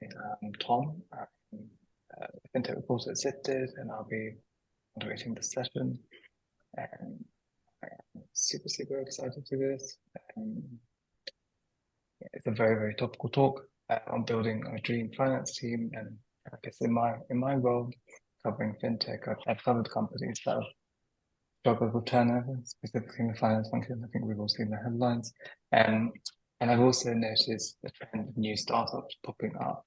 I'm Tom. I'm a fintech reporter at Sifted, and I'll be moderating the session. And I'm super excited to do this. It's a very topical talk on building a dream finance team, and I guess in my role covering fintech, I've covered companies that have struggled with turnover, specifically in the finance function. I think we've all seen the headlines. And I've also noticed a trend of new startups popping up,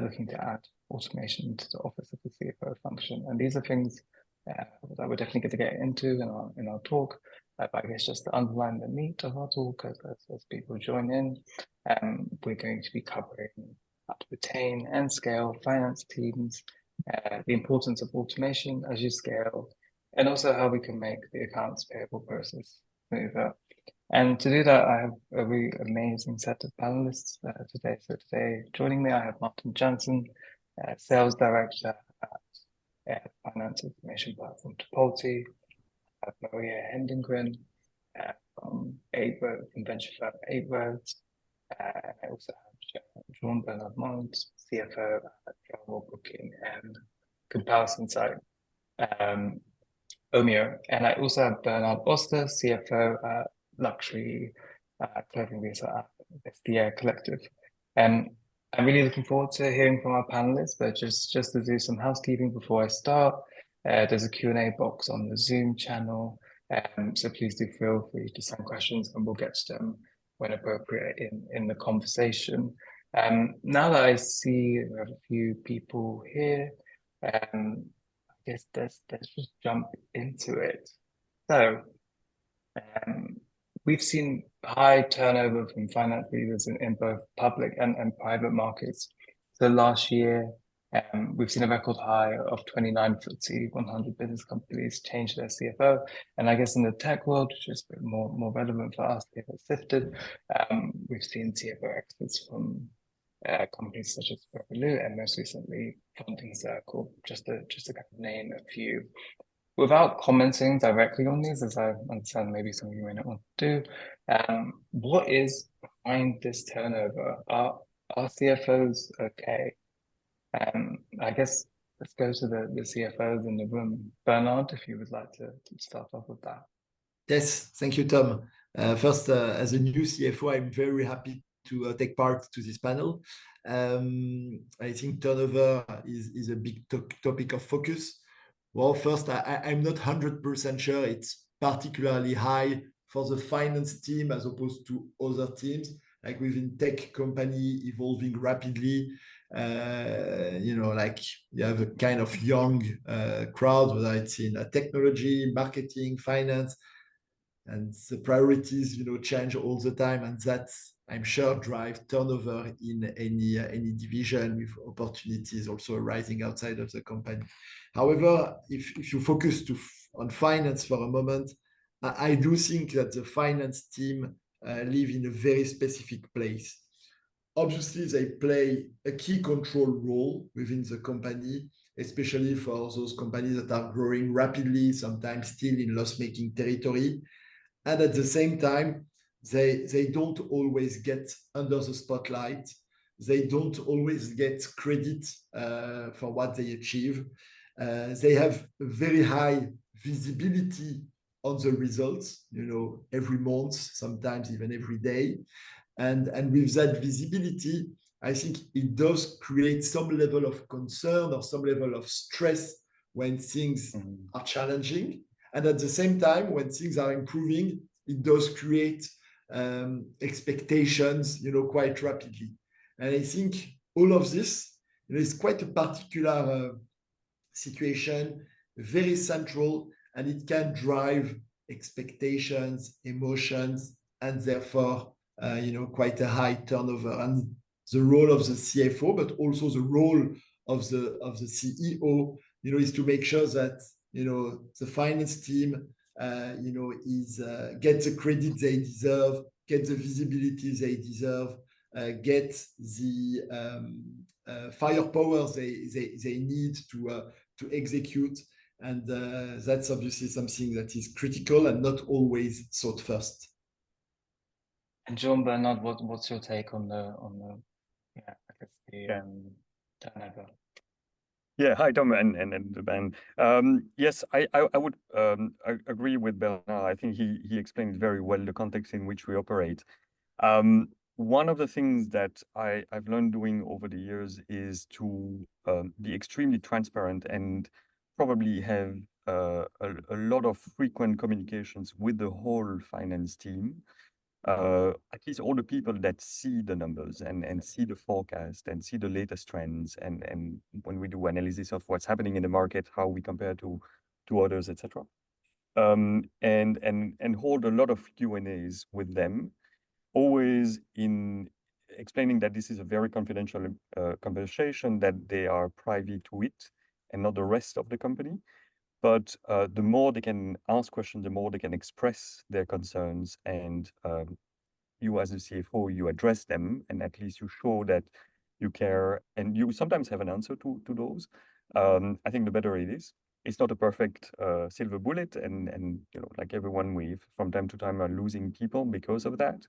looking to add automation to the office of the CFO function. And these are things that we're definitely going to get into in our talk. But I guess just to underline the meat of our talk as people join in, we're going to be covering how to retain and scale finance teams, the importance of automation as you scale, and also how we can make the accounts payable process smoother. And to do that, I have a really amazing set of panelists today. So today, joining me, I have Martijn Jansen, Sales Director at Finance Information Platform Tipalti. I have Maria Hedengren from venture firm 8 Roads. And I also have Jean-Bernard Moens, CFO at travel booking and comparison site Omio. And I also have Bernard Osta, CFO at luxury clothing retailer at Vestiaire Collective. And I'm really looking forward to hearing from our panelists, but just to do some housekeeping before I start, there's a Q&A box on the Zoom channel, so please do feel free to send questions and we'll get to them when appropriate in the conversation. Now that I see we have a few people here, I guess let's just jump into it. So, we've seen high turnover from finance leaders in both public and private markets. So last year, we've seen a record high of 29 FTSE 100 business companies change their CFO. And I guess in the tech world, which is a bit more relevant for us here at Sifted, we've seen CFO exits from companies such as Revolut and most recently Funding Circle, just to kind of name a few. Without commenting directly on these, as I understand maybe some of you may not want to do, what is behind this turnover? Are CFOs okay? I guess let's go to the CFOs in the room. Bernard, if you would like to start off with that. Yes, thank you, Tom. First, as a new CFO, I'm very happy to take part to this panel. I think turnover is a big topic of focus. Well, first, I'm not 100% sure it's particularly high for the finance team as opposed to other teams, like within tech company evolving rapidly. Like you have a kind of young crowd, whether it's in technology, marketing, finance, and the priorities, change all the time, and that's, I'm sure, drive turnover in any division with opportunities also arising outside of the company. However, if you focus on finance for a moment, I do think that the finance team live in a very specific place. Obviously, they play a key control role within the company, especially for those companies that are growing rapidly, sometimes still in loss-making territory. And at the same time, they don't always get under the spotlight. They don't always get credit for what they achieve. They have very high visibility on the results, every month, sometimes even every day. And with that visibility, I think it does create some level of concern or some level of stress when things are challenging. And at the same time, when things are improving, it does create expectations, quite rapidly. And I think all of this is quite a particular situation, very central, and it can drive expectations, emotions, and therefore, quite a high turnover. And the role of the CFO, but also the role of the CEO, is to make sure that the finance team, get the credit they deserve, get the visibility they deserve, get the firepower they need to execute. And that's obviously something that is critical and not always sought first. And Jean-Bernard, what's your take on the yeah, I guess the Yeah. turnover. Yeah, hi Tom and Ben. Yes, I would agree with Bernard. I think he explained very well the context in which we operate. One of the things that I've learned doing over the years is to be extremely transparent and probably have a lot of frequent communications with the whole finance team. At least all the people that see the numbers and see the forecast and see the latest trends and when we do analysis of what's happening in the market, how we compare to others, etc. And hold a lot of Q&As with them, always in explaining that this is a very confidential conversation, that they are privy to it and not the rest of the company. But the more they can ask questions, the more they can express their concerns, and you as a CFO, you address them, and at least you show that you care, and you sometimes have an answer to those. I think the better it is. It's not a perfect silver bullet, and you know, like everyone, we from time to time are losing people because of that.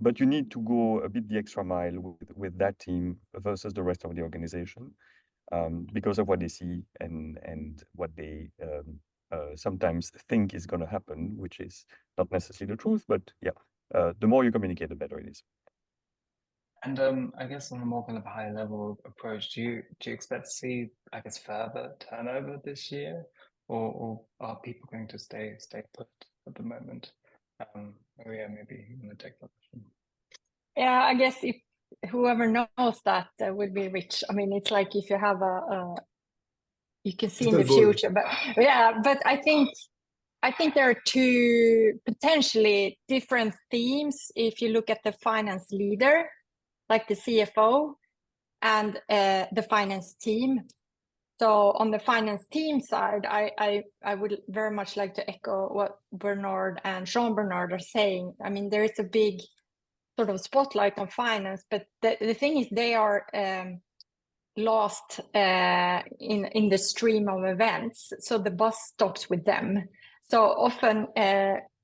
But you need to go a bit the extra mile with that team versus the rest of the organization, because of what they see and what they sometimes think is going to happen, which is not necessarily the truth. But yeah, the more you communicate, the better it is. And I guess on a more kind of high level approach, do you expect to see, I guess, further turnover this year, or are people going to stay put at the moment? Yeah, maybe you want to take that question. Yeah, I guess if whoever knows that will be rich. I mean, it's like if you have you can see in the future, but yeah, but I think there are two potentially different themes if you look at the finance leader, like the CFO, and the finance team. So on the finance team side, I would very much like to echo what Bernard and Jean-Bernard are saying. I mean, there is a big sort of spotlight on finance, but the thing is they are lost in the stream of events. So the bus stops with them. So often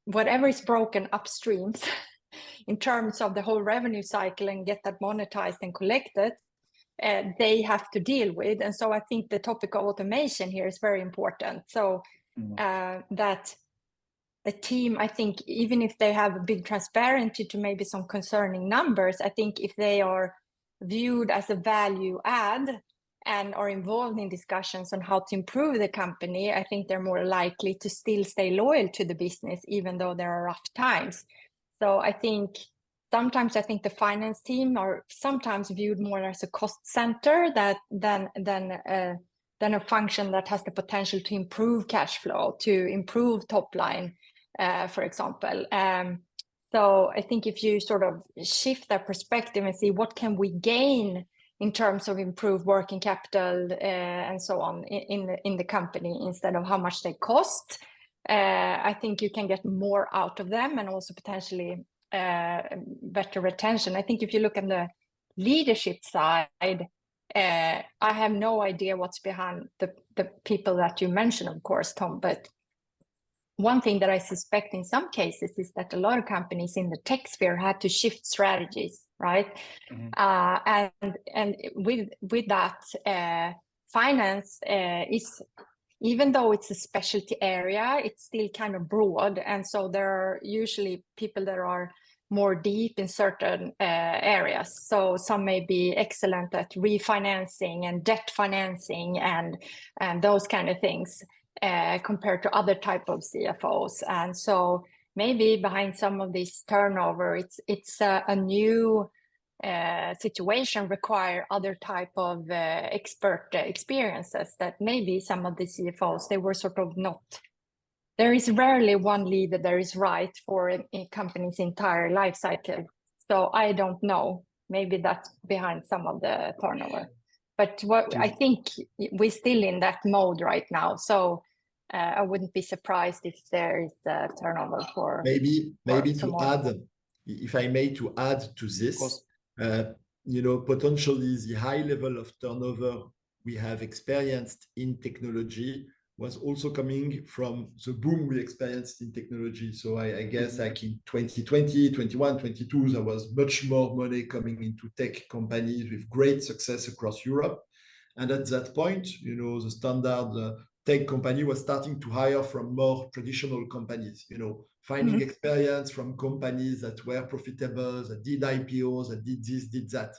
whatever is broken upstream in terms of the whole revenue cycle and get that monetized and collected, they have to deal with. And so I think the topic of automation here is very important. So that the team, I think, even if they have a big transparency to maybe some concerning numbers, I think if they are viewed as a value add and are involved in discussions on how to improve the company, I think they're more likely to still stay loyal to the business, even though there are rough times. So I think sometimes the finance team are sometimes viewed more as a cost center than a function that has the potential to improve cash flow, to improve top line, for example. So I think if you sort of shift that perspective and see what can we gain in terms of improved working capital and so on in the company instead of how much they cost, I think you can get more out of them and also potentially better retention. I think if you look at the leadership side, I have no idea what's behind the people that you mentioned, of course, Tom, but one thing that I suspect in some cases is that a lot of companies in the tech sphere had to shift strategies, right? Mm-hmm. And with that, finance is, even though it's a specialty area, it's still kind of broad. And so there are usually people that are more deep in certain areas. So some may be excellent at refinancing and debt financing and those kind of things compared to other type of CFOs. And so maybe behind some of this turnover, it's a new situation require other type of expert experiences that maybe some of the CFOs, they were sort of not. There is rarely one leader that is right for a company's entire life cycle. So I don't know. Maybe that's behind some of the turnover. But what I think we're still in that mode right now. So I wouldn't be surprised if there is a turnover for maybe to add, if I may, to add to this, you know, potentially the high level of turnover we have experienced in technology was also coming from the boom we experienced in technology. So I guess like in 2020, 21, 22, there was much more money coming into tech companies with great success across Europe. And at that point, you know, the standard tech company was starting to hire from more traditional companies, you know, finding experience from companies that were profitable, that did IPOs, that did this, did that.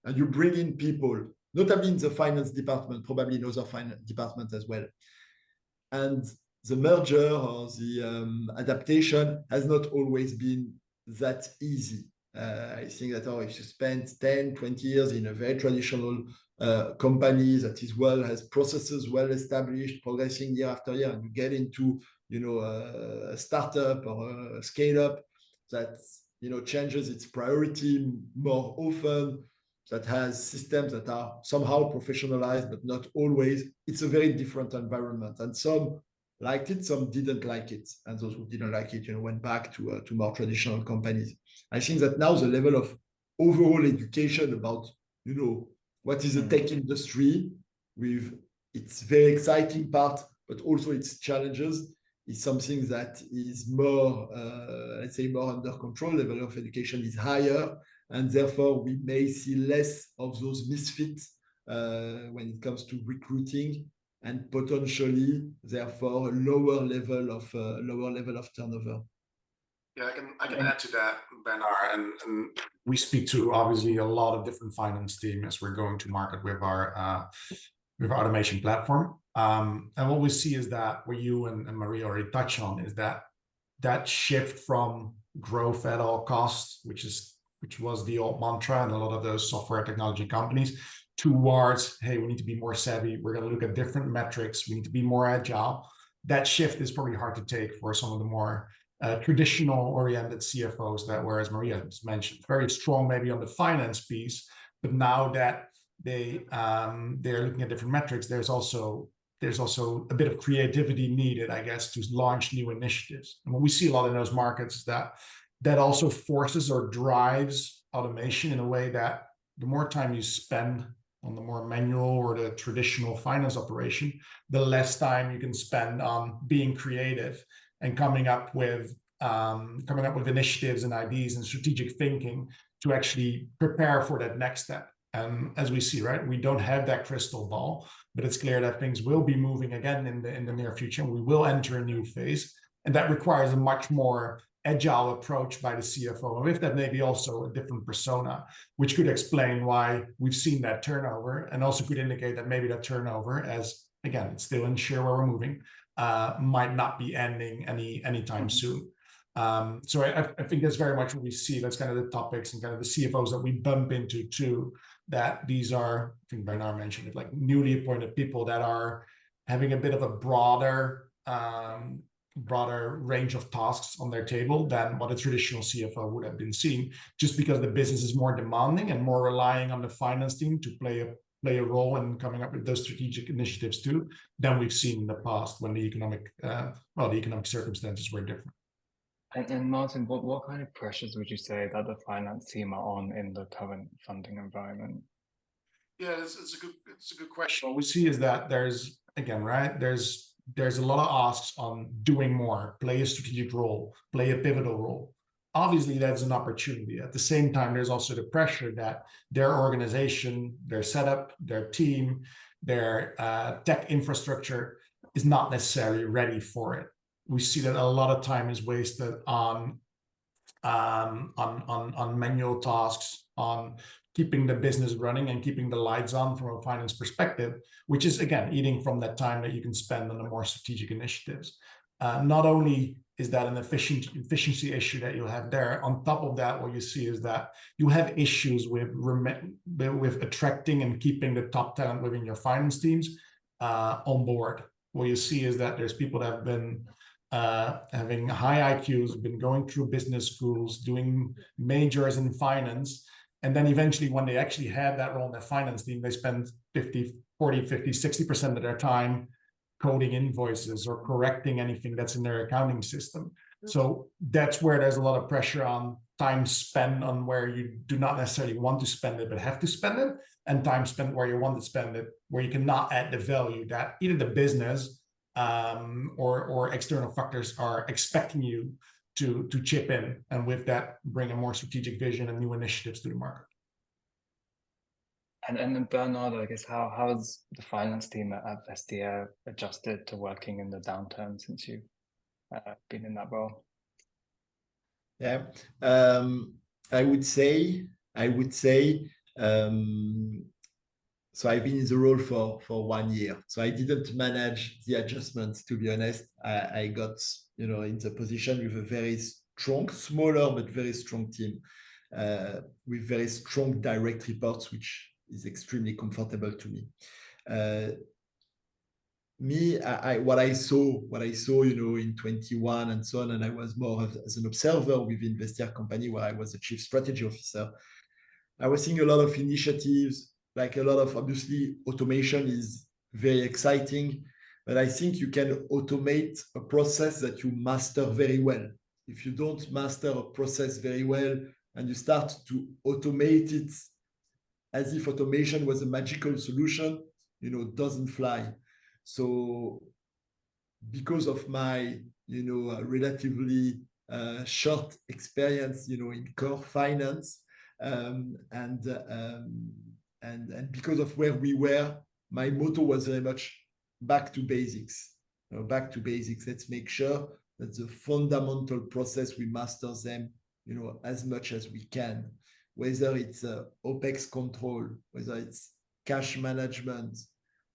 And you bring in people, notably in the finance department, probably in other finance departments as well. And the merger or the adaptation has not always been that easy. I think that if you spend 10, 20 years in a very traditional company that is has processes well established, progressing year after year, and you get into, you know, a startup or a scale up that, you know, changes its priority more often, that has systems that are somehow professionalized, but not always. It's a very different environment. And some liked it, some didn't like it. And those who didn't like it, you know, went back to more traditional companies. I think that now the level of overall education about, you know, what is the tech industry with its very exciting part, but also its challenges, is something that is more, let's say, more under control. Level of education is higher. And therefore, we may see less of those misfits when it comes to recruiting, and potentially, therefore, a lower level of turnover. Yeah, I can add to that, Bernard. And we speak to obviously a lot of different finance teams as we're going to market with our automation platform. And what we see is that what you and Marie already touched on is that shift from growth at all costs, which was the old mantra in a lot of those software technology companies, towards, hey, we need to be more savvy. We're going to look at different metrics. We need to be more agile. That shift is probably hard to take for some of the more traditional oriented CFOs that were, as Maria just mentioned, very strong maybe on the finance piece, but now that they're looking at different metrics, there's also a bit of creativity needed, I guess, to launch new initiatives. And what we see a lot in those markets is that also forces or drives automation in a way that the more time you spend on the more manual or the traditional finance operation, the less time you can spend on being creative and coming up with initiatives and ideas and strategic thinking to actually prepare for that next step. And as we see, right, we don't have that crystal ball, but it's clear that things will be moving again in the near future. And we will enter a new phase, and that requires a much more agile approach by the CFO, with that maybe also a different persona, which could explain why we've seen that turnover, and also could indicate that maybe that turnover, as again, it's still unsure where we're moving, might not be ending anytime soon. So I think that's very much what we see. That's kind of the topics and kind of the CFOs that we bump into too, that these are, I think Bernard mentioned it, like newly appointed people that are having a bit of a broader range of tasks on their table than what a traditional CFO would have been seeing, just because the business is more demanding and more relying on the finance team to play a role in coming up with those strategic initiatives too, than we've seen in the past when the economic circumstances were different. And Martin, what kind of pressures would you say that the finance team are on in the current funding environment? Yeah, it's a good question. What we see is that there's a lot of asks on doing more, play a strategic role, play a pivotal role. Obviously, that's an opportunity. At the same time, there's also the pressure that their organization, their setup, their team, their tech infrastructure is not necessarily ready for it. We see that a lot of time is wasted on manual tasks, on keeping the business running and keeping the lights on from a finance perspective, which is, again, eating from that time that you can spend on the more strategic initiatives. Not only is that an efficiency issue that you'll have there, on top of that, what you see is that you have issues with attracting and keeping the top talent within your finance teams on board. What you see is that there's people that have been having high IQs, been going through business schools, doing majors in finance, and then eventually when they actually have that role in the finance team, they spend 40, 50, 60% of their time coding invoices or correcting anything that's in their accounting system. So that's where there's a lot of pressure on time spent on where you do not necessarily want to spend it, but have to spend it, and time spent where you want to spend it, where you cannot add the value that either the business or external factors are expecting you to chip in, and with that bring a more strategic vision and new initiatives to the market. And then Bernard, I guess how has the finance team at Vestiaire adjusted to working in the downturn since you've been in that role? Yeah, I would say. So I've been in the role for 1 year. So I didn't manage the adjustments, to be honest. I got, in the position with a very strong, smaller, but very strong team, with very strong direct reports, which is extremely comfortable to me. What I saw, in 21 and so on, and I was more as an observer within Vestiaire company, where I was the chief strategy officer. I was seeing a lot of initiatives, like a lot of, obviously, automation is very exciting, but I think you can automate a process that you master very well. If you don't master a process very well and you start to automate it as if automation was a magical solution, it doesn't fly. So because of my, relatively short experience, in core finance, and because of where we were, my motto was very much back to basics. Back to basics. Let's make sure that the fundamental process, we master them, as much as we can. Whether it's OPEX control, whether it's cash management,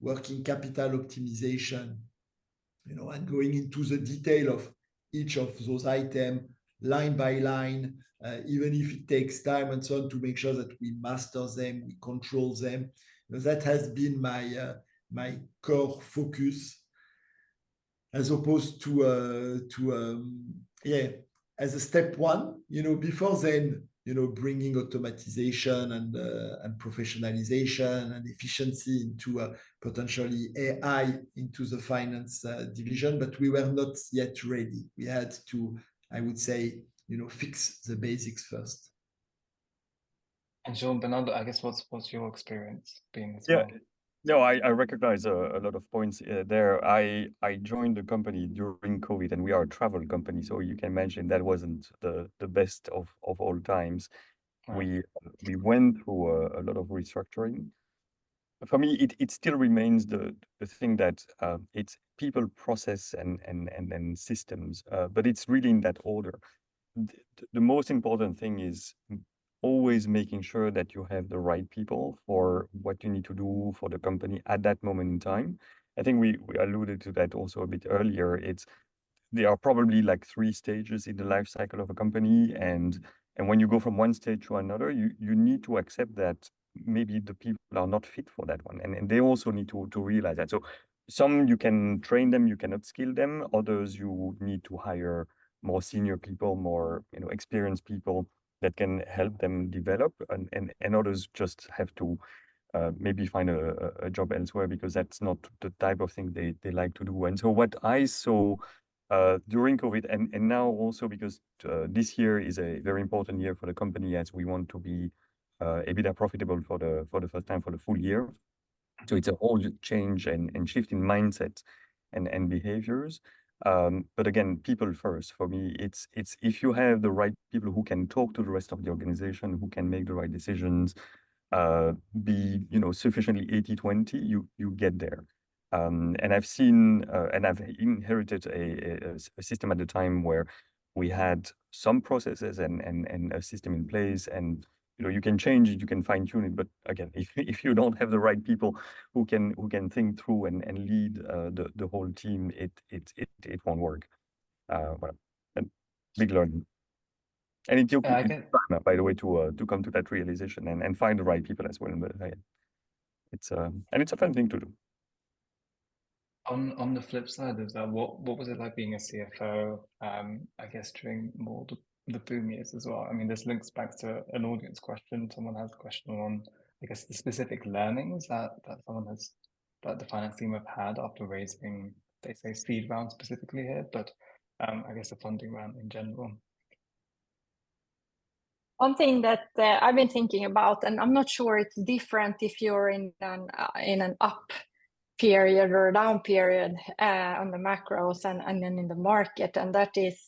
working capital optimization, and going into the detail of each of those items, line by line, even if it takes time and so on, to make sure that we master them, we control them. That has been my core focus, as opposed to as a step one, before then, bringing automatization and professionalization and efficiency into potentially AI into the finance division, but we were not yet ready. We had to, I would say, fix the basics first. And Jean Bernard, I guess what's your experience being as Yeah. well? No, I recognize a lot of points there. I joined the company during COVID, and we are a travel company, so you can imagine that wasn't the best of all times. Right. We went through a lot of restructuring. For me, it still remains the thing that it's people, process, and systems, but it's really in that order. The most important thing is always making sure that you have the right people for what you need to do for the company at that moment in time. I think we alluded to that also a bit earlier. There are probably like 3 stages in the life cycle of a company, and when you go from one stage to another, you need to accept that maybe the people are not fit for that one, and they also need to realize that. So some you can train them, you cannot skill them. Others you need to hire more senior people, more experienced people that can help them develop, and others just have to maybe find a job elsewhere, because that's not the type of thing they like to do. And so what I saw during COVID, and now also because this year is a very important year for the company, as we want to be EBITDA profitable for the first time for the full year. So it's a whole change and shift in mindset and behaviors. But again, people first. For me, it's if you have the right people who can talk to the rest of the organization, who can make the right decisions, be sufficiently 80-20, you get there. And I've seen and I've inherited a system at the time where we had some processes and a system in place, and you can change it, you can fine tune it, but again, if you don't have the right people who can think through and lead the whole team, it won't work. Well, and big learning, and it took time, by the way, to come to that realization and find the right people as well. But it's a fun thing to do. On the flip side of that, what was it like being a CFO? I guess during more the boom years as well. I mean, this links back to an audience question. Someone has a question on, I guess, the specific learnings that the finance team have had after raising, they say seed round specifically here, but I guess a funding round in general. One thing that I've been thinking about, and I'm not sure it's different if you're in an up period or a down period on the macros and then in the market. And that is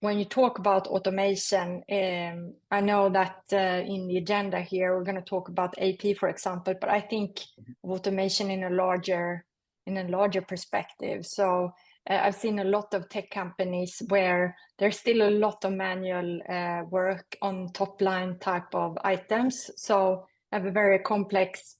when you talk about automation, I know that in the agenda here, we're going to talk about AP, for example, but I think automation in a larger perspective. So I've seen a lot of tech companies where there's still a lot of manual work on top line type of items. So I have a very complex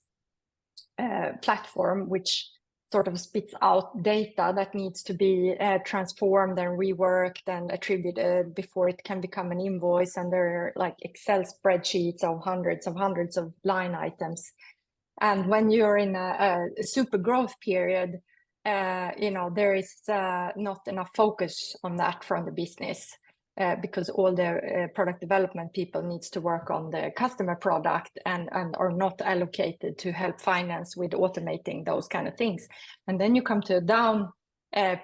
platform which sort of spits out data that needs to be transformed and reworked and attributed before it can become an invoice. And there are like Excel spreadsheets of hundreds of line items. And when you're in a super growth period, there is not enough focus on that from the business because all the product development people needs to work on the customer product and are not allocated to help finance with automating those kind of things. And then you come to a down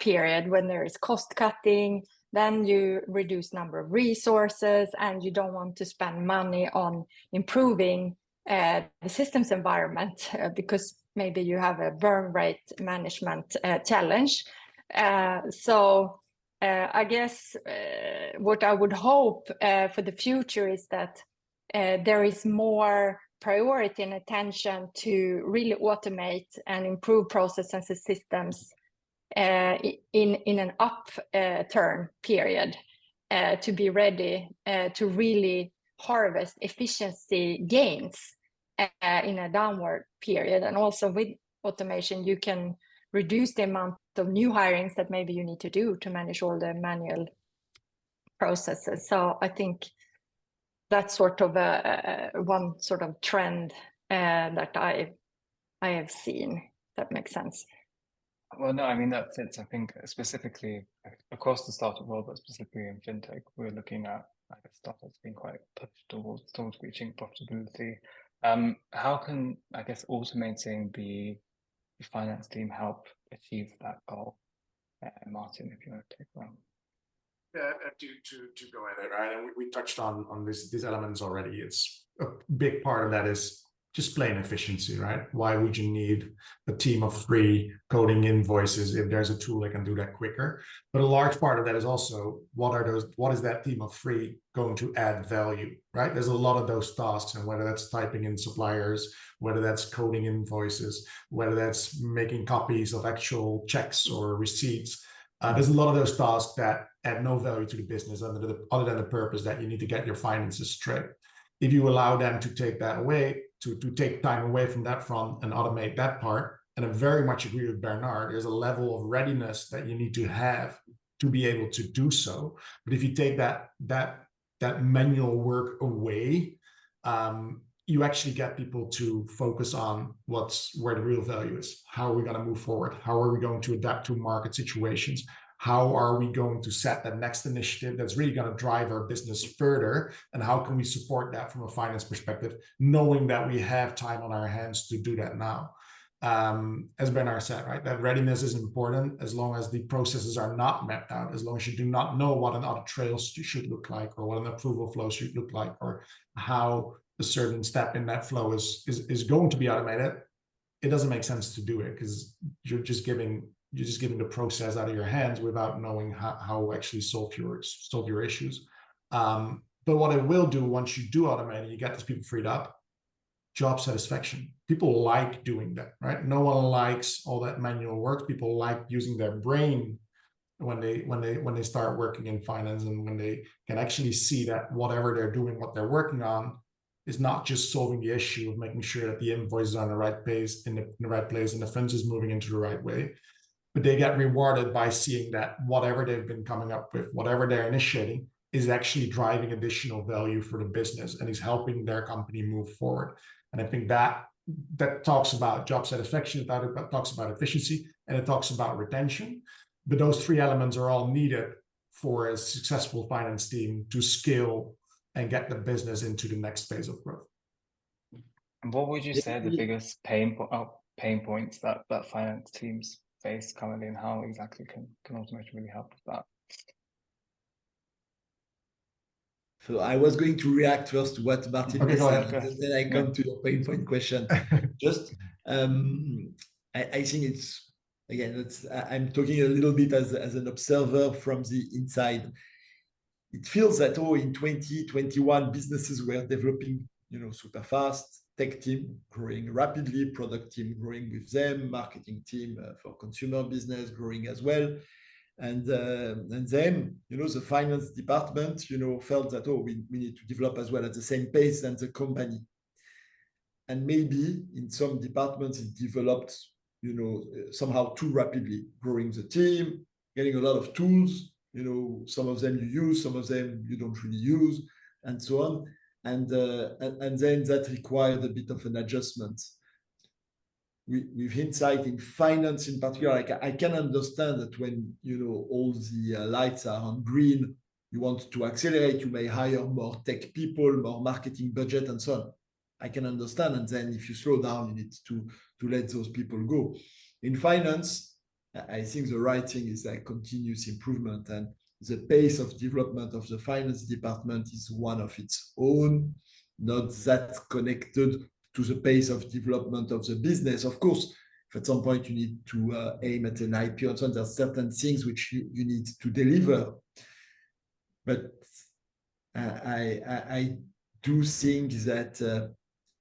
period when there is cost cutting, then you reduce number of resources and you don't want to spend money on improving the systems environment because maybe you have a burn rate management challenge. So I guess what I would hope for the future is that there is more priority and attention to really automate and improve processes and systems in an upturn period to be ready to really harvest efficiency gains in a downward period. And also with automation, you can reduce the amount of new hirings that maybe you need to do to manage all the manual processes. So I think that's sort of one sort of trend that I have seen. That makes sense. Well, no, I mean, that fits. I think specifically across the startup world, but specifically in fintech, we're looking at startups being quite pushed towards reaching profitability. How can, I guess, automating the finance team help achieve that goal? Martin, if you want to take one. Yeah, to go at it, right? And we touched on these elements already. It's a big part of that is just plain efficiency, right? Why would you need a team of 3 coding invoices if there's a tool that can do that quicker? But a large part of that is also what is that team of 3 going to add value, right? There's a lot of those tasks, and whether that's typing in suppliers, whether that's coding invoices, whether that's making copies of actual checks or receipts, there's a lot of those tasks that add no value to the business other than the purpose that you need to get your finances straight. If you allow them to take that away, to take time away from that front and automate that part, and I very much agree with Bernard, there's a level of readiness that you need to have to be able to do so. But if you take that manual work away, you actually get people to focus on where the real value is. How are we going to move forward? How are we going to adapt to market situations? How are we going to set that next initiative that's really going to drive our business further? And how can we support that from a finance perspective, knowing that we have time on our hands to do that now? As Bernard said, right, that readiness is important as long as the processes are not mapped out, as long as you do not know what an audit trail should look like, or what an approval flow should look like, or how a certain step in that flow is going to be automated. It doesn't make sense to do it because you're just giving the process out of your hands without knowing how actually solve your issues. But what it will do once you do automate and you get these people freed up, job satisfaction. People like doing that, right? No one likes all that manual work. People like using their brain when they start working in finance, and when they can actually see that whatever they're doing, what they're working on, is not just solving the issue of making sure that the invoices are in the right place, in the right place, and the funds is moving into the right way. But they get rewarded by seeing that whatever they've been coming up with, whatever they're initiating, is actually driving additional value for the business and is helping their company move forward. And I think that talks about job satisfaction, that talks about efficiency, and it talks about retention. But those 3 elements are all needed for a successful finance team to scale and get the business into the next phase of growth. And what would you say are the biggest pain points that finance teams face currently, and how exactly can automation really help with that? So I was going to react first to what Martin said, and then I come to your pain point question. Just I think it's, again, I'm talking a little bit as an observer from the inside. It feels that, in 2021, businesses were developing, super fast, tech team growing rapidly, product team growing with them, marketing team for consumer business growing as well. And then, the finance department, felt that, we need to develop as well at the same pace than the company. And maybe in some departments, it developed, somehow too rapidly, growing the team, getting a lot of tools, some of them you use, some of them you don't really use, and so on. And then that required a bit of an adjustment. With hindsight in finance in particular, I can understand that when, all the lights are on green, you want to accelerate, you may hire more tech people, more marketing budget, and so on. I can understand. And then if you slow down, you need to let those people go. In finance, I think the right thing is like continuous improvement, and the pace of development of the finance department is one of its own, not that connected to the pace of development of the business. Of course, if at some point you need to aim at an IPO and so on, there are certain things which you need to deliver. But I do think that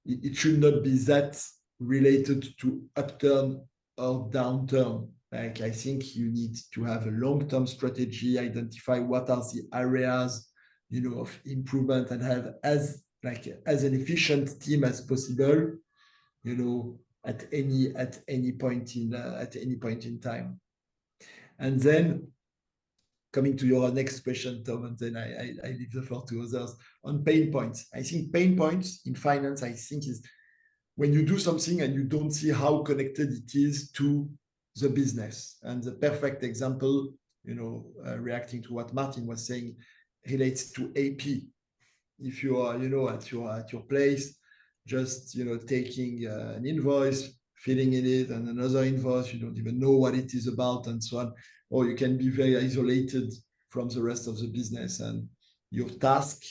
it should not be that related to upturn or downturn. Like, I think you need to have a long-term strategy, identify what are the areas, of improvement, and have as an efficient team as possible, at any point in time. And then coming to your next question, Tom, and then I leave the floor to others on pain points. I think pain points in finance, is when you do something and you don't see how connected it is to the business. And the perfect example, reacting to what Martin was saying, relates to AP. If you are, at your place, just, taking an invoice, filling in it, and another invoice, you don't even know what it is about, and so on. Or you can be very isolated from the rest of the business, and your task,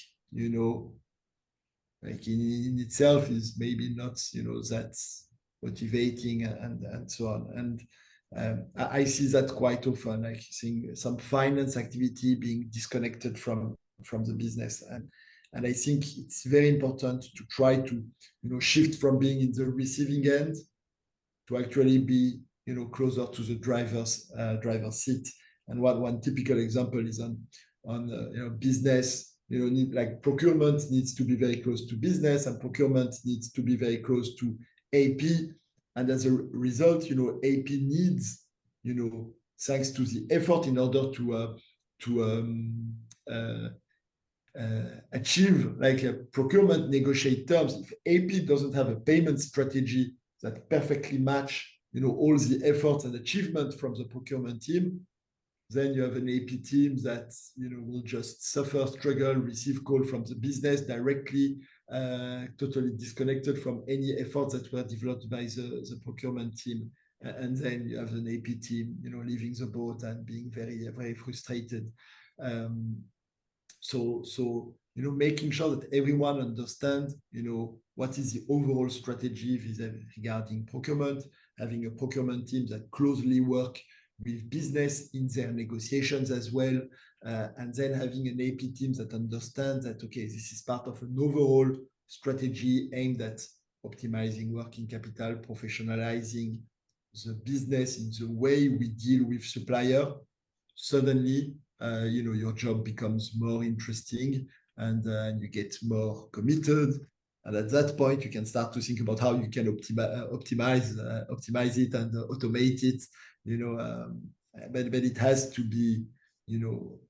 like in itself is maybe not, that motivating, and so on. And I see that quite often, like seeing some finance activity being disconnected from the business. And I think it's very important to try to, shift from being in the receiving end to actually be, closer to the driver's seat. And one typical example is on business. Like procurement needs to be very close to business, and procurement needs to be very close to AP. And as a result, AP needs, thanks to the effort in order to achieve like a procurement negotiate terms. If AP doesn't have a payment strategy that perfectly match, all the efforts and achievement from the procurement team, then you have an AP team that, will just suffer, struggle, receive call from the business directly, totally disconnected from any efforts that were developed by the procurement team. And then you have an AP team, leaving the boat and being very, very frustrated. So making sure that everyone understands, what is the overall strategy regarding procurement, having a procurement team that closely work with business in their negotiations as well, and then having an AP team that understands that, okay, this is part of an overall strategy aimed at optimizing working capital, professionalizing the business in the way we deal with supplier. Suddenly, your job becomes more interesting, and you get more committed. And at that point, you can start to think about how you can optimize it and automate it. But it has to be,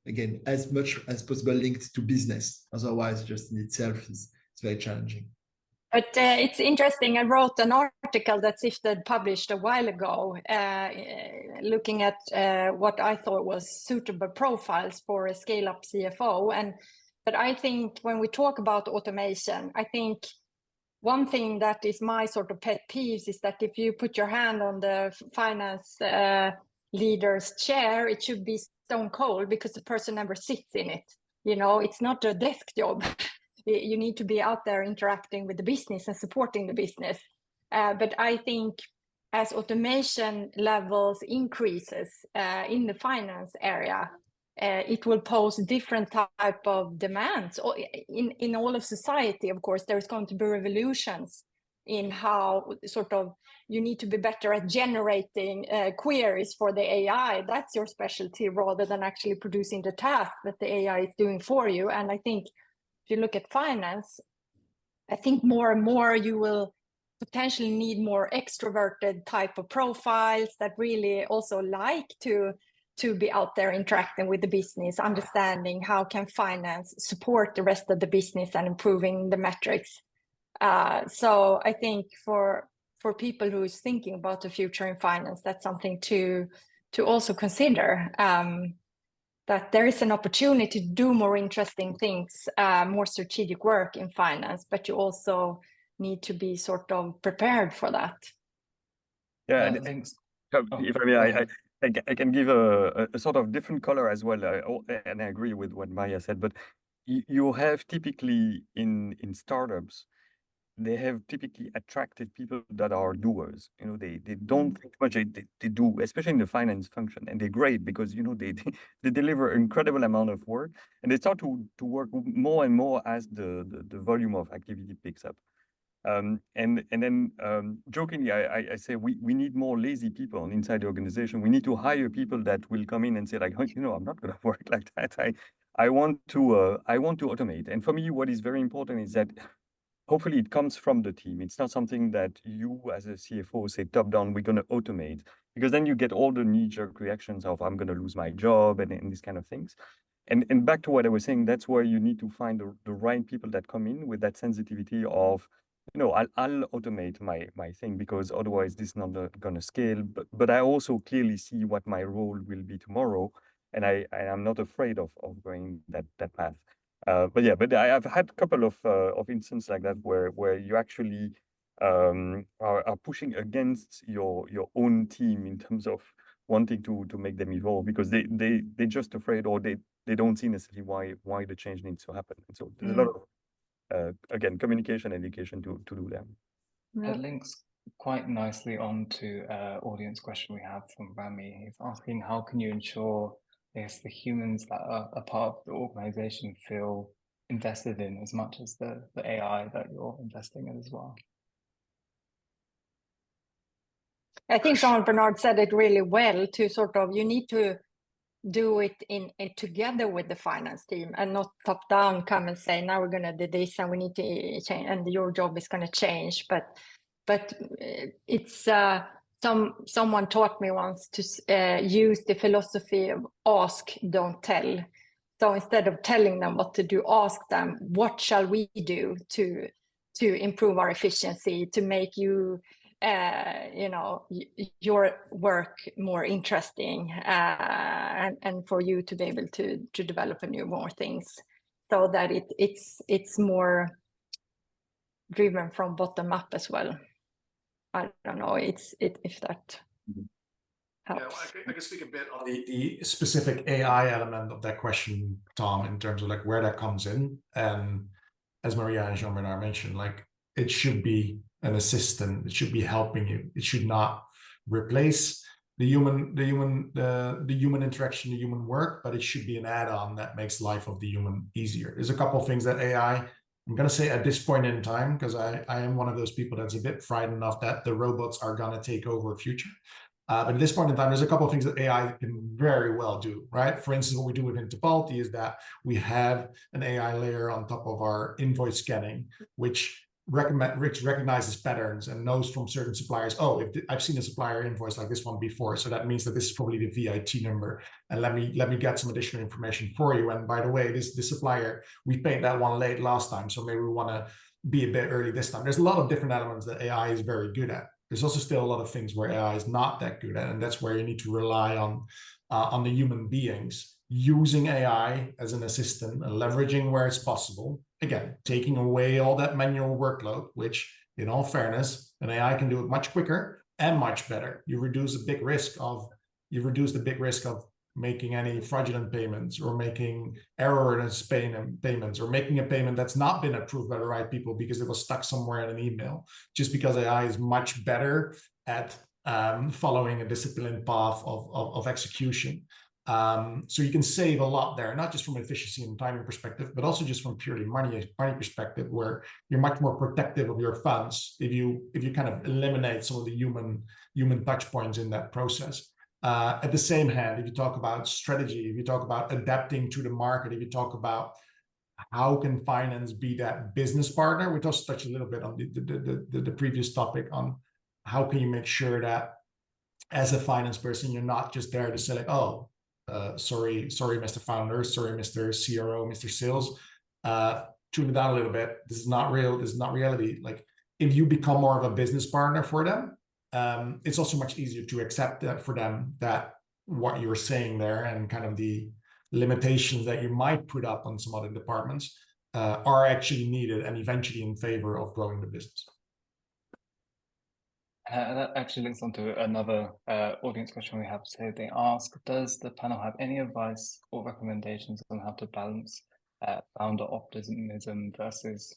again, as much as possible linked to business. Otherwise, just in itself, it's very challenging. But it's interesting. I wrote an article that Sifted published a while ago, looking at what I thought was suitable profiles for a scale-up CFO. But I think when we talk about automation, I think one thing that is my sort of pet peeves is that if you put your hand on the finance leader's chair, it should be stone cold because the person never sits in it. It's not a desk job. You need to be out there interacting with the business and supporting the business. But I think as automation levels increases in the finance area, it will pose different type of demands. In all of society, of course, there's going to be revolutions in how sort of you need to be better at generating queries for the AI. That's your specialty, rather than actually producing the task that the AI is doing for you. And I think if you look at finance, I think more and more you will potentially need more extroverted type of profiles that really also like to be out there interacting with the business, understanding how can finance support the rest of the business and improving the metrics. So I think for people who is thinking about the future in finance, that's something to also consider, that there is an opportunity to do more interesting things, more strategic work in finance, but you also need to be sort of prepared for that. Yeah, I think. if I may, I can give a sort of different color as well, and I agree with what Maya said. But you have typically in startups, they have typically attracted people that are doers. You know, they don't think much. They do, especially in the finance function, and they're great because you know they deliver an incredible amount of work, and they start to work more and more as the volume of activity picks up. And then jokingly, I say we need more lazy people inside the organization. We need to hire people that will come in and say like, you know, I'm not going to work like that. I want to automate. And for me, what is very important is that hopefully it comes from the team. It's not something that you as a CFO say top down, we're going to automate, because then you get all the knee-jerk reactions of I'm going to lose my job and these kind of things. And back to what I was saying, that's where you need to find the right people that come in with that sensitivity of, you know, I'll automate my thing because otherwise this is not going to scale. But I also clearly see what my role will be tomorrow, and I'm not afraid of going that path. But I've had a couple of instances like that where you actually are pushing against your own team in terms of wanting to make them evolve, because they're just afraid, or they don't see necessarily why the change needs to happen. And so there's a lot of again, communication, education to do that. It links quite nicely onto audience question we have from Rami. He's asking, how can you ensure, I guess, the humans that are a part of the organization feel invested in as much as the AI that you're investing in as well? I think Jean-Bernard said it really well, to sort of, you need to do it in together with the finance team, and not top down come and say, now we're going to do this and we need to change and your job is going to change. But it's someone taught me once to use the philosophy of ask, don't tell. So instead of telling them what to do, ask them, what shall we do to improve our efficiency, to make you you know, your work more interesting, and for you to be able to develop more things, so that it's more driven from bottom up as well. I don't know if that helps. Yeah, I can speak a bit on the specific AI element of that question, Tom, in terms of like where that comes in. And as Maria and Jean-Bernard mentioned, like it should be an assistant. It should be helping you. It should not replace the human interaction, the human work, but it should be an add-on that makes life of the human easier. There's a couple of things that AI, I'm going to say at this point in time, because I am one of those people that's a bit frightened of that the robots are going to take over future. But at this point in time, there's a couple of things that AI can very well do, right? For instance, what we do within Tipalti is that we have an AI layer on top of our invoice scanning, which recognizes patterns and knows from certain suppliers, oh, if I've seen a supplier invoice like this one before, so that means that this is probably the VIT number, and let me get some additional information for you. And by the way, this supplier, we paid that one late last time, so maybe we want to be a bit early this time. There's a lot of different elements that AI is very good at. There's also still a lot of things where AI is not that good at, and that's where you need to rely on the human beings using AI as an assistant and leveraging where it's possible. Again, taking away all that manual workload, which in all fairness, an AI can do it much quicker and much better. You reduce the big risk of making any fraudulent payments or making errorless payments or making a payment that's not been approved by the right people because it was stuck somewhere in an email, just because AI is much better at following a disciplined path of execution. So you can save a lot there, not just from an efficiency and timing perspective, but also just from purely money perspective, where you're much more protective of your funds if you kind of eliminate some of the human touch points in that process. At the same hand, if you talk about strategy, if you talk about adapting to the market, if you talk about how can finance be that business partner, we also touched a little bit on the previous topic on how can you make sure that as a finance person, you're not just there to say like, oh, sorry, Mr. Founder, sorry, Mr. CRO, Mr. Sales, tune it down a little bit. This is not real. This is not reality. Like, if you become more of a business partner for them, it's also much easier to accept that for them, that what you're saying there and kind of the limitations that you might put up on some other departments are actually needed and eventually in favor of growing the business. That actually links on to another audience question we have. So they ask, does the panel have any advice or recommendations on how to balance founder optimism versus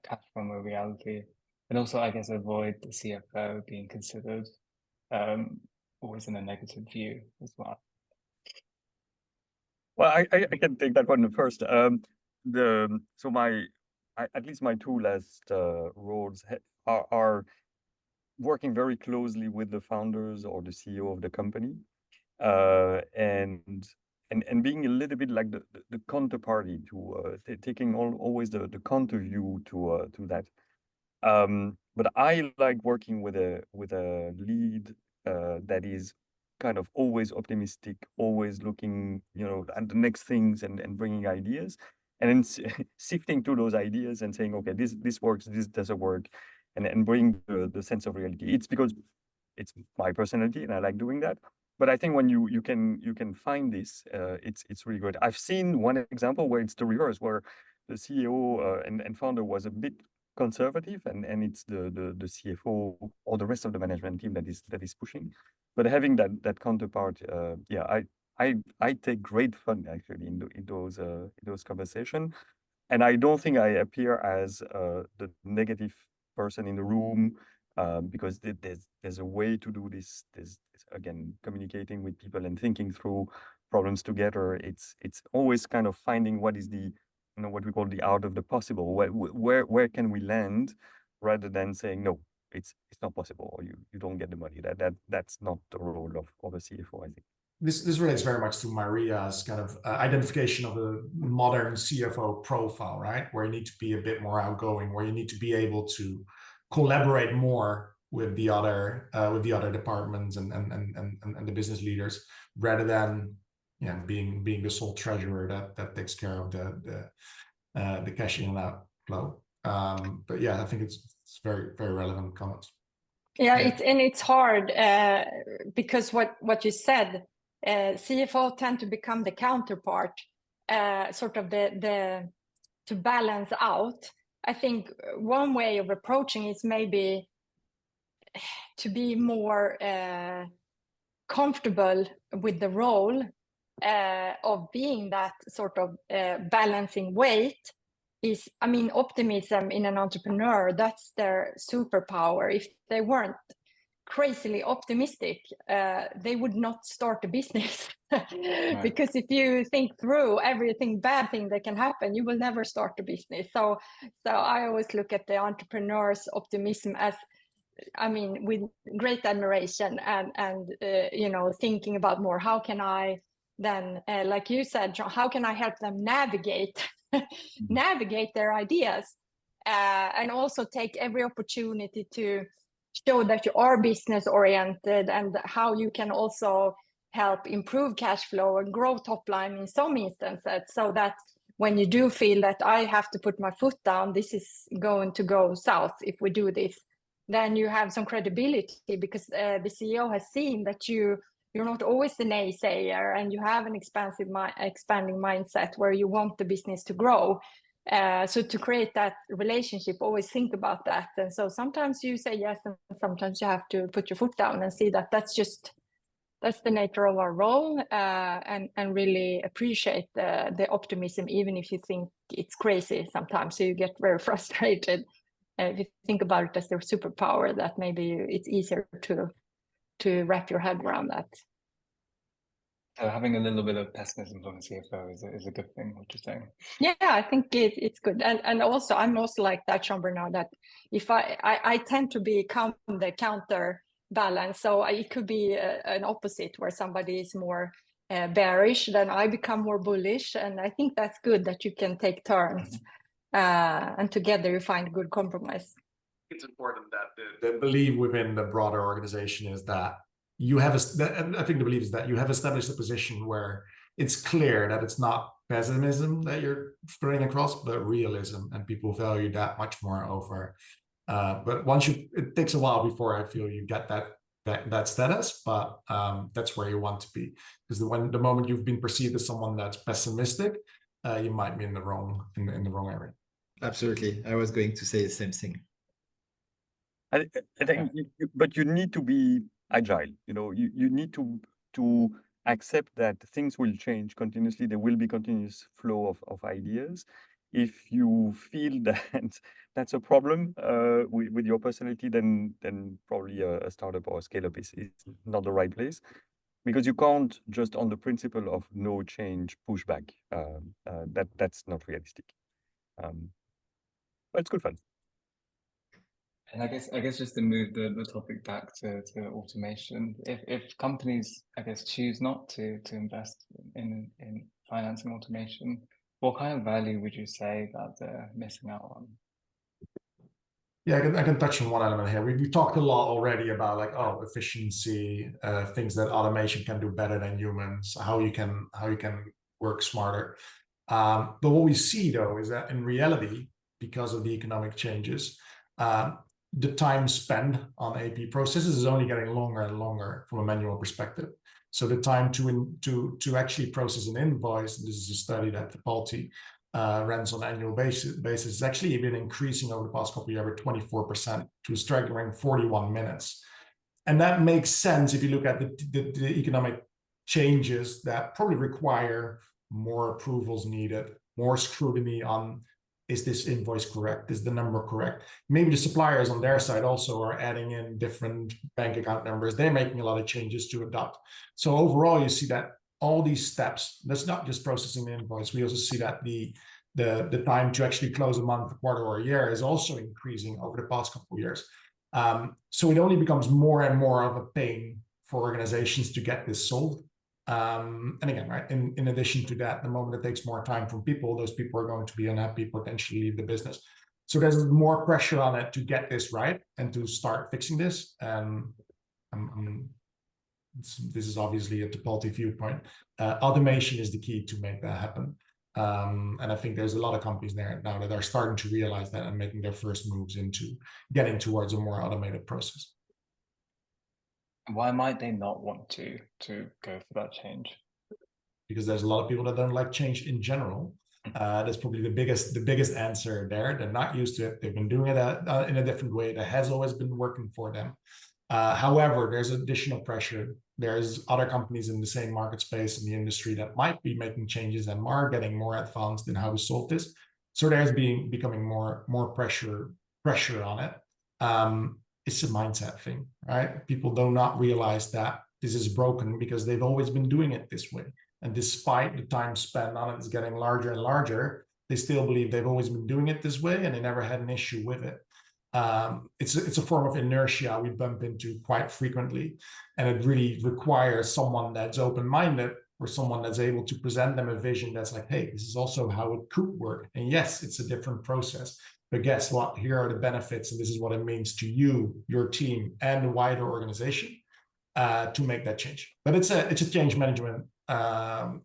cash from a reality? And also, I guess, avoid the CFO being considered always in a negative view as well. Well, I can take that one first. At least my two last roles are working very closely with the founders or the CEO of the company, and being a little bit like the counterparty to taking always the counter view to that. But I like working with a lead that is kind of always optimistic, always looking, at the next things and bringing ideas, and then sifting through those ideas and saying, okay, this works, this doesn't work, and bring the sense of reality. It's because it's my personality and I like doing that. But I think when you can find this, it's really good. I've seen one example where it's the reverse, where the CEO and founder was a bit conservative, and it's the CFO or the rest of the management team that is pushing. But having that counterpart, I take great fun actually in those conversations, and I don't think I appear as the negative person in the room, because there's a way to do this. There's again communicating with people and thinking through problems together. It's always kind of finding what is the what we call the art of the possible. Where can we land, rather than saying no, it's not possible, or you don't get the money. That's not the role of a CFO, I think. This relates very much to Maria's kind of identification of a modern CFO profile, right? Where you need to be a bit more outgoing, where you need to be able to collaborate more with the other departments and the business leaders, rather than being the sole treasurer that takes care of the cash in and out flow. But yeah, I think it's very, very relevant comments. Yeah, it's hard because what you said, CFO tend to become the counterpart, sort of the to balance out. I think one way of approaching is maybe to be more comfortable with the role of being that sort of balancing weight. Is, I mean, optimism in an entrepreneur, that's their superpower. If they weren't crazily optimistic, they would not start a business. Right. Because if you think through everything bad thing that can happen, you will never start a business. So I always look at the entrepreneur's optimism as, I mean, with great admiration and thinking about more, how can I then, like you said, John, how can I help them navigate their ideas, and also take every opportunity to show that you are business oriented, and how you can also help improve cash flow and grow top line in some instances, so that when you do feel that I have to put my foot down, this is going to go south if we do this, then you have some credibility, because the CEO has seen that you're not always the naysayer, and you have an expanding mindset where you want the business to grow. So to create that relationship, always think about that. And so sometimes you say yes, and sometimes you have to put your foot down and see that that's that's the nature of our role, and really appreciate the optimism, even if you think it's crazy sometimes. So you get very frustrated. If you think about it as their superpower, that maybe it's easier to wrap your head around that. So having a little bit of pessimism from a CFO is a good thing, what you're saying. Yeah, I think it's good. And also, I'm also like that, Jean-Bernard, that if I tend to become the counterbalance. So it could be an opposite where somebody is more bearish, then I become more bullish. And I think that's good that you can take turns and together you find good compromise. It's important that the belief within the broader organization is that you have, I think the belief is that you have established a position where it's clear that it's not pessimism that you're spreading across, but realism, and people value that much more over. But once it takes a while before I feel you get that status, but that's where you want to be, because the moment you've been perceived as someone that's pessimistic, you might be in the wrong area. Absolutely, I was going to say the same thing. I think, but you need to be agile. You need to accept that things will change continuously. There will be continuous flow of ideas. If you feel that that's a problem with your personality, then probably a startup or a scale-up is not the right place, because you can't just on the principle of no change push back. That's not realistic. But it's good fun. And I guess just to move the topic back to automation, if companies, I guess, choose not to invest in financing automation, what kind of value would you say that they're missing out on? Yeah, I can touch on one element here. We talked a lot already about like, efficiency, things that automation can do better than humans, how you can work smarter. But what we see though is that in reality, because of the economic changes, the time spent on AP processes is only getting longer and longer from a manual perspective. So the time to actually process an invoice, this is a study that Tipalti runs on an annual basis, is actually been increasing over the past couple of years by 24% to a staggering 41 minutes. And that makes sense if you look at the economic changes that probably require more approvals needed, more scrutiny on, is this invoice correct? Is the number correct? Maybe the suppliers on their side also are adding in different bank account numbers. They're making a lot of changes to adopt. So overall, you see that all these steps, that's not just processing the invoice. We also see that the time to actually close a month, a quarter, or a year is also increasing over the past couple of years. So it only becomes more and more of a pain for organizations to get this solved. And again, right, in addition to that, the moment it takes more time from people, those people are going to be unhappy, potentially leave the business. So there's more pressure on it to get this right and to start fixing this. This is obviously a Tipalti viewpoint. Automation is the key to make that happen. And I think there's a lot of companies there now that are starting to realize that and making their first moves into getting towards a more automated process. Why might they not want to go for that change? Because there's a lot of people that don't like change in general. That's probably the biggest answer there. They're not used to it. They've been doing it in a different way that has always been working for them. However, there's additional pressure. There's other companies in the same market space in the industry that might be making changes and are getting more advanced in how to solve this. So there's becoming more pressure on it. It's a mindset thing, right? People do not realize that this is broken because they've always been doing it this way. And despite the time spent on it is getting larger and larger, they still believe they've always been doing it this way and they never had an issue with it. It's a form of inertia we bump into quite frequently. And it really requires someone that's open-minded or someone that's able to present them a vision that's like, hey, this is also how it could work. And yes, it's a different process. But guess what? Here are the benefits, and this is what it means to you, your team, and the wider organization to make that change. But it's a change management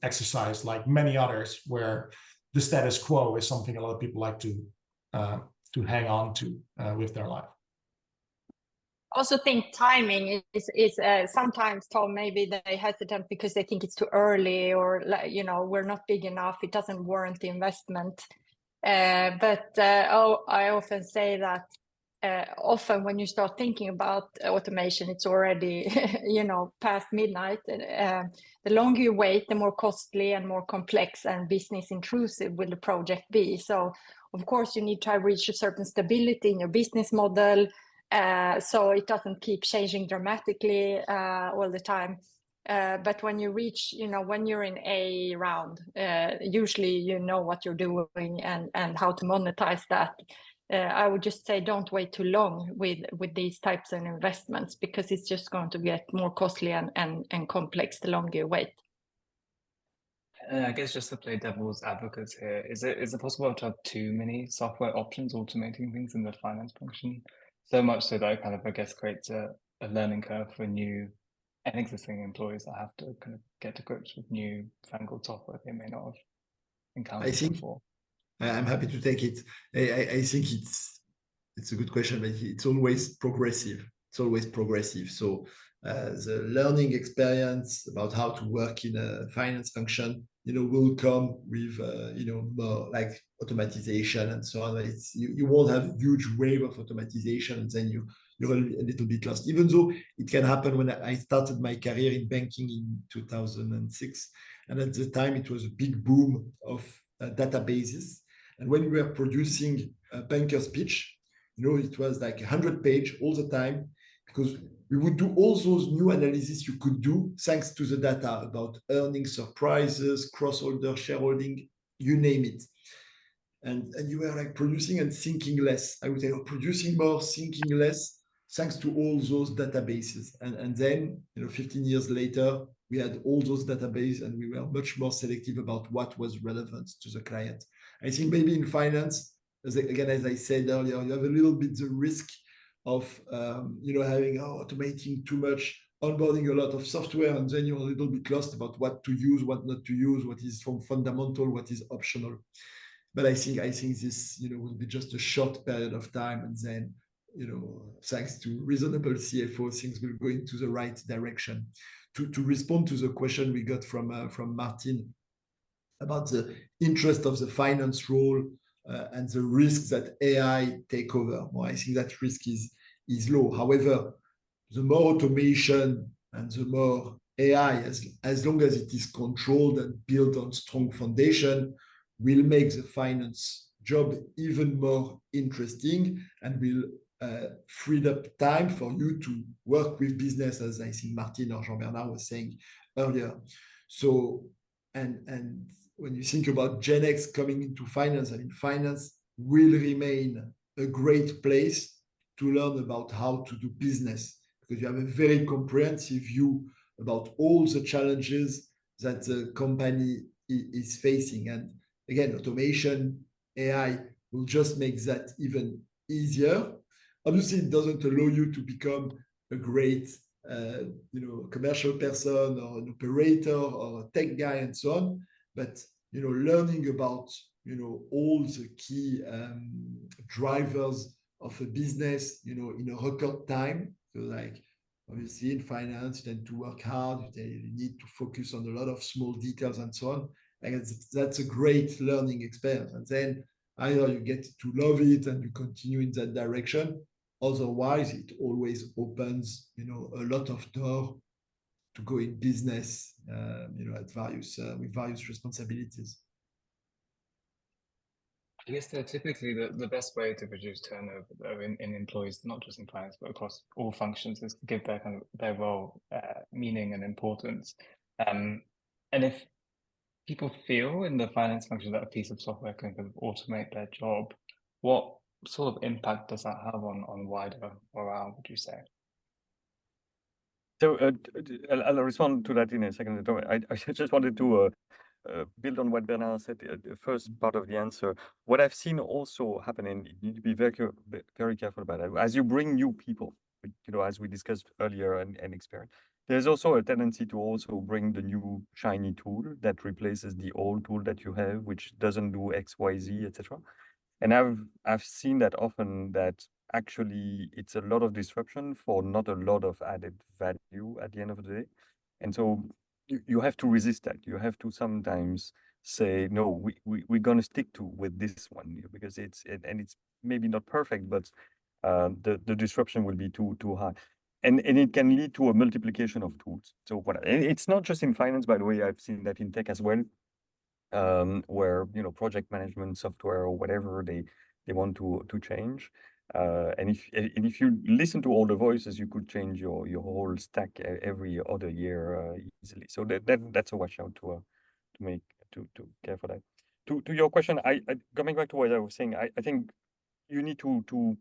exercise, like many others, where the status quo is something a lot of people like to hang on to with their life. I also think timing is sometimes told maybe they hesitant because they think it's too early, or we're not big enough. It doesn't warrant the investment. But I often say that often when you start thinking about automation, it's already, past midnight. The longer you wait, the more costly and more complex and business intrusive will the project be. So of course you need to reach a certain stability in your business model, so it doesn't keep changing dramatically all the time. But when you reach, when you're in a round, usually you know what you're doing and how to monetize that. I would just say don't wait too long with these types of investments, because it's just going to get more costly and complex the longer you wait. I guess just to play devil's advocate here, is it possible to have too many software options automating things in the finance function? So much so that it kind of, I guess, creates a learning curve for new and existing employees that have to kind of get to grips with new fangled software they may not have encountered before. I'm happy to take it. I think it's a good question, but it's always progressive. It's always progressive. So the learning experience about how to work in a finance function, will come with more like automatization and so on. You won't have a huge wave of automatization, and then you're a little bit lost. Even though it can happen. When I started my career in banking in 2006, and at the time it was a big boom of databases. And when we were producing a banker's pitch, it was like 100 pages all the time, because we would do all those new analysis you could do thanks to the data about earnings surprises, cross-holder shareholding, you name it. And you were like producing and thinking less. I would say producing more, thinking less, thanks to all those databases. And then, 15 years later, we had all those databases, and we were much more selective about what was relevant to the client. I think maybe in finance, as I said earlier, you have a little bit the risk of having automating too much, onboarding a lot of software, and then you're a little bit lost about what to use, what not to use, what is from fundamental, what is optional. But I think this will be just a short period of time, and then thanks to reasonable CFO, things will go into the right direction. To respond to the question we got from Martijn about the interest of the finance role and the risk that AI take over. Well, I think that risk is low. However, the more automation and the more AI, as long as it is controlled and built on strong foundation, will make the finance job even more interesting, and will free up time for you to work with business, as I think Martijn or Jean-Bernard was saying earlier. So, and when you think about Gen X coming into finance, finance will remain a great place to learn about how to do business, because you have a very comprehensive view about all the challenges that the company is facing. And again, automation, AI will just make that even easier. Obviously, it doesn't allow you to become a great commercial person or an operator or a tech guy and so on. But learning about all the key drivers of a business in a record time. So like obviously in finance, you tend to work hard, you need to focus on a lot of small details and so on. And that's a great learning experience. And then either you get to love it and you continue in that direction. Otherwise, it always opens a lot of doors to go in business, at with various responsibilities. I guess they're typically the best way to reduce turnover in employees, not just in finance, but across all functions, is to give their role meaning and importance. And if people feel in the finance function that a piece of software can kind of automate their job, what sort of impact does that have on wider morale, would you say? So I'll respond to that in a second. I just wanted to build on what Bernard said, the first part of the answer. What I've seen also happening, you need to be very careful about it. As you bring new people, as we discussed earlier and experience, there's also a tendency to also bring the new shiny tool that replaces the old tool that you have, which doesn't do X, Y, Z, etc. And I've seen that often, that actually it's a lot of disruption for not a lot of added value at the end of the day. And so you have to resist that. You have to sometimes say, no, we're going to stick with this one, because it's maybe not perfect, but the disruption will be too high. And it can lead to a multiplication of tools. So it's not just in finance, by the way. I've seen that in tech as well, where project management software or whatever they want to change. And if you listen to all the voices, you could change your whole stack every other year easily. So that's a watch out to care for that. To your question, I coming back to what I was saying, I think you need to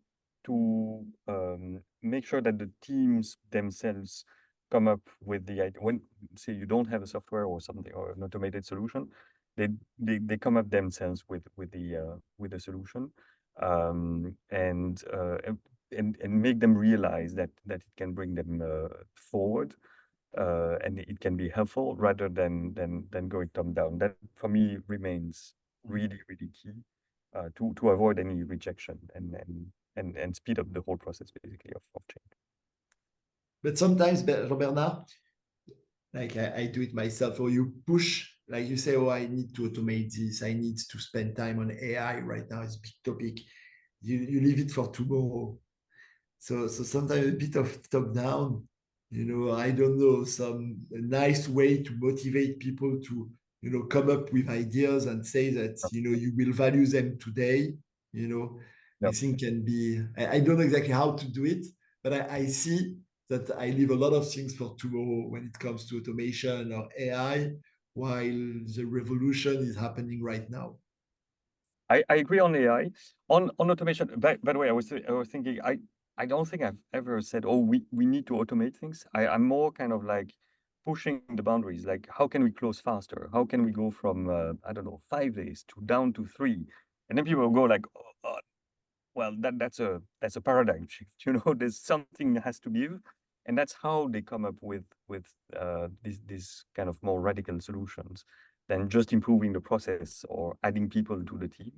make sure that the teams themselves come up with the idea. When say you don't have a software or something or an automated solution, they come up themselves with the solution, and make them realize that it can bring them forward, and it can be helpful rather than going top down. That for me remains really key to avoid any rejection and speed up the whole process basically of change. But sometimes, Bernard, like I do it myself, or you push, like you say, oh, I need to automate this, I need to spend time on AI right now, it's a big topic. You leave it for tomorrow. So sometimes a bit of top down, I don't know, some nice way to motivate people to, come up with ideas and say that, you will value them today, I think can be, I don't know exactly how to do it, but I see that I leave a lot of things for tomorrow when it comes to automation or AI, while the revolution is happening right now. I agree on AI. On automation, by the way, I was thinking, I don't think I've ever said, oh, we need to automate things. I'm more kind of like pushing the boundaries, like how can we close faster? How can we go from, I don't know, 5 days down to 3? And then people will go like, oh, well, that's a paradigm shift. There's something that has to give. And that's how they come up with these kind of more radical solutions than just improving the process or adding people to the team.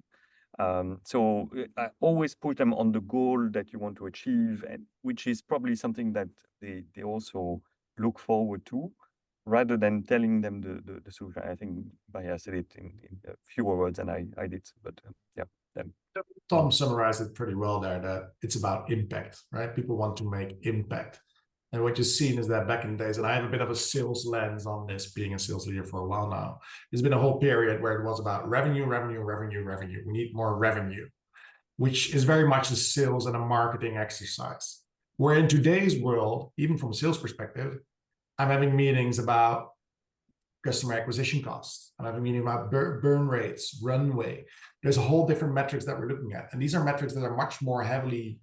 So I always put them on the goal that you want to achieve, and which is probably something that they also look forward to, rather than telling them the solution. I think Baya said it in fewer words than I did, but yeah. Tom summarized it pretty well there, that it's about impact, right? People want to make impact. And what you've seen is that back in the days, and I have a bit of a sales lens on this, being a sales leader for a while now, there's been a whole period where it was about revenue. We need more revenue, which is very much a sales and a marketing exercise. Where in today's world, even from a sales perspective, I'm having meetings about customer acquisition costs. I'm having a meeting about burn rates, runway. There's a whole different metrics that we're looking at. And these are metrics that are much more heavily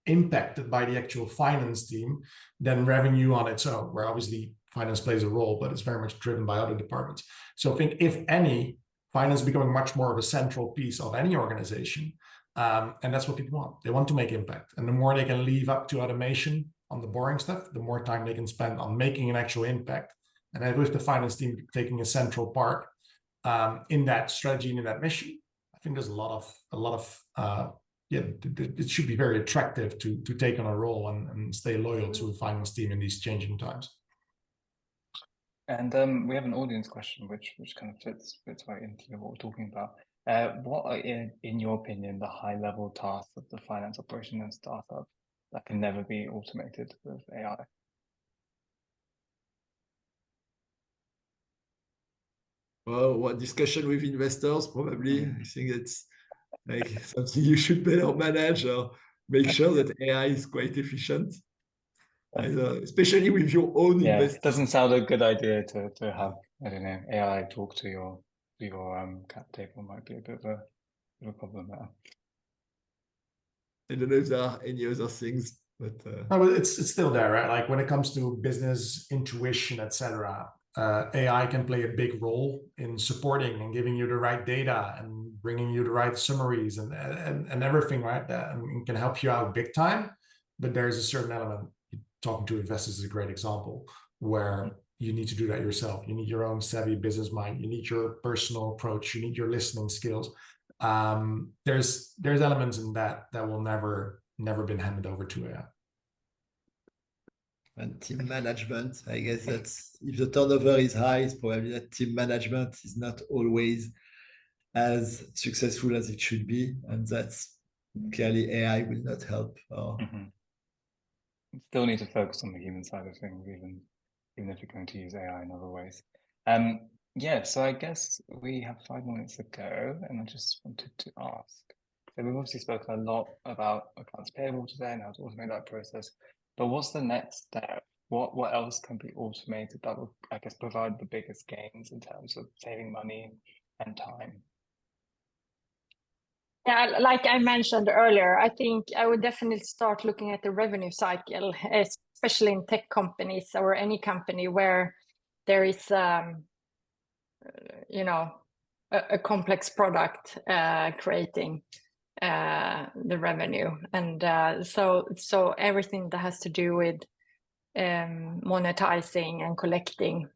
impacted by the actual finance team than revenue on its own, where obviously finance plays a role, but it's very much driven by other departments. So I think, if any, finance is becoming much more of a central piece of any organization. And that's what people want. They want to make impact. And the more they can leave up to automation on the boring stuff, the more time they can spend on making an actual impact. And with the finance team taking a central part in that strategy and in that mission, I think there's a lot of it should be very attractive to take on a role and stay loyal to a finance team in these changing times. And we have an audience question which kind of fits right into what we're talking about. What are, in your opinion, the high-level tasks of the finance operation and startup that can never be automated with AI? Well, what discussion with investors, probably. I think it's like something you should better manage, or make sure that AI is quite efficient, especially with your own investors. It doesn't sound a good idea to have, I don't know, AI talk to your cap table. Might be a bit of a problem there. I don't know if there are any other things, but no, but it's still there, right? Like when it comes to business intuition, etc. AI can play a big role in supporting and giving you the right data and bringing you the right summaries and everything, right? That can help you out big time. But there's a certain element, talking to investors is a great example, where you need to do that yourself. You need your own savvy business mind. You need your personal approach. You need your listening skills. There's elements in that will never been handed over to AI. And team management, I guess that's, if the turnover is high, it's probably that team management is not always as successful as it should be. And that's clearly AI will not help. Still need to focus on the human side of things, even if you're going to use AI in other ways. Yeah, so I guess we have 5 minutes to go, and I just wanted to ask. So we've obviously spoken a lot about accounts payable today and how to automate that process. But what's the next step? What else can be automated that will, I guess, provide the biggest gains in terms of saving money and time? Yeah, like I mentioned earlier, I think I would definitely start looking at the revenue cycle, especially in tech companies or any company where there is, you know, a complex product creating the revenue, and so everything that has to do with monetizing and collecting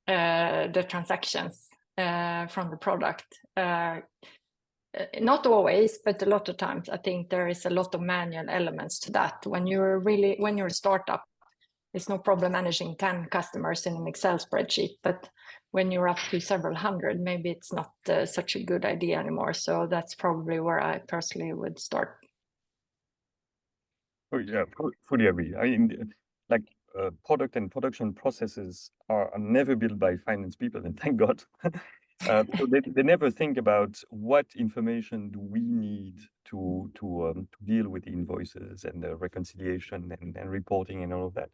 the transactions from the product. Not always, but a lot of times, I think there is a lot of manual elements to that. When you're a startup, it's no problem managing 10 customers in an Excel spreadsheet, but when you're up to several hundred, maybe it's not such a good idea anymore. So that's probably where I personally would start. Oh yeah, fully agree. I mean, like product and production processes are never built by finance people, and thank God. So they never think about what information do we need to deal with the invoices and the reconciliation and reporting and all of that.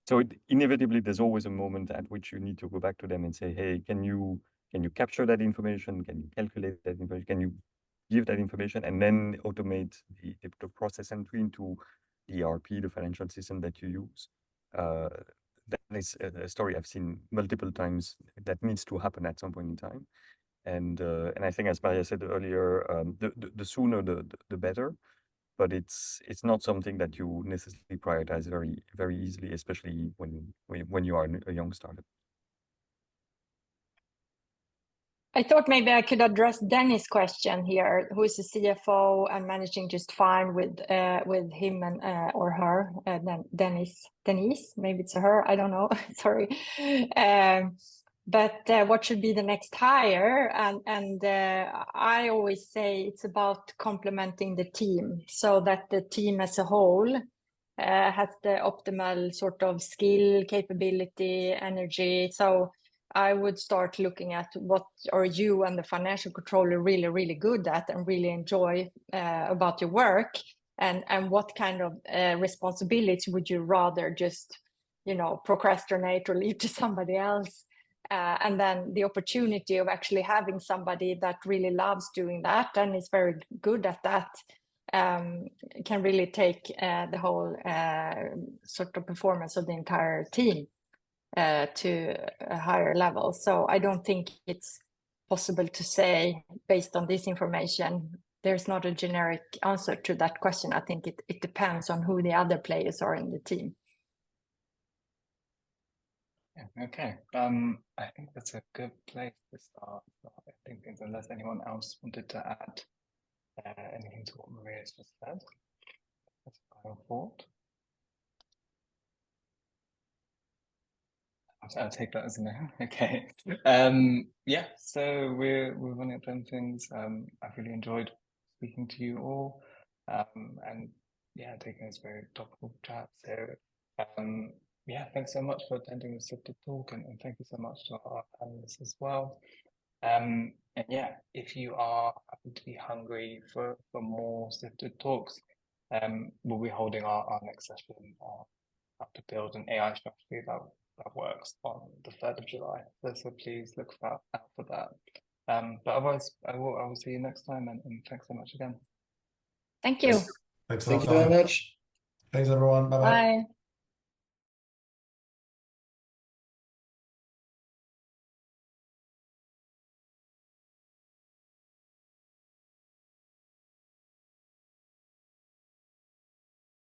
So inevitably, there's always a moment at which you need to go back to them and say, hey, can you capture that information? Can you calculate that information? Can you give that information and then automate the process entry into the ERP, the financial system that you use? That is a story I've seen multiple times that needs to happen at some point in time. And I think, as Maria said earlier, the sooner the better. But it's not something that you necessarily prioritize very easily, especially when you are a young startup. I thought maybe I could address Dennis' question here, who is the CFO and managing just fine with him and or her. Denise, maybe it's a her. I don't know. Sorry. But what should be the next hire? And I always say it's about complementing the team so that the team as a whole has the optimal sort of skill, capability, energy. So I would start looking at what are you and the financial controller really, really good at and really enjoy about your work, and what kind of responsibility would you rather just, procrastinate or leave to somebody else? And then the opportunity of actually having somebody that really loves doing that and is very good at that can really take the whole sort of performance of the entire team to a higher level. So I don't think it's possible to say, based on this information, there's not a generic answer to that question. I think it depends on who the other players are in the team. Yeah, okay. I think that's a good place to start. I think unless anyone else wanted to add anything to what Maria's just said, that's a final thought. I'll take that as a no. Okay. Yeah, so we're running up on things. I've really enjoyed speaking to you all, and yeah, taking this very topical chat. So yeah, thanks so much for attending the Sifted Talk, and thank you so much to our panelists as well. And yeah, if you are happen to be hungry for more Sifted Talks, we'll be holding our next session on how to build an AI strategy that works on the 3rd of July. So please look out for that. But otherwise, I will see you next time, and thanks so much again. Thank you. Thanks Thank you very much. Thanks, everyone. Bye-bye. Bye.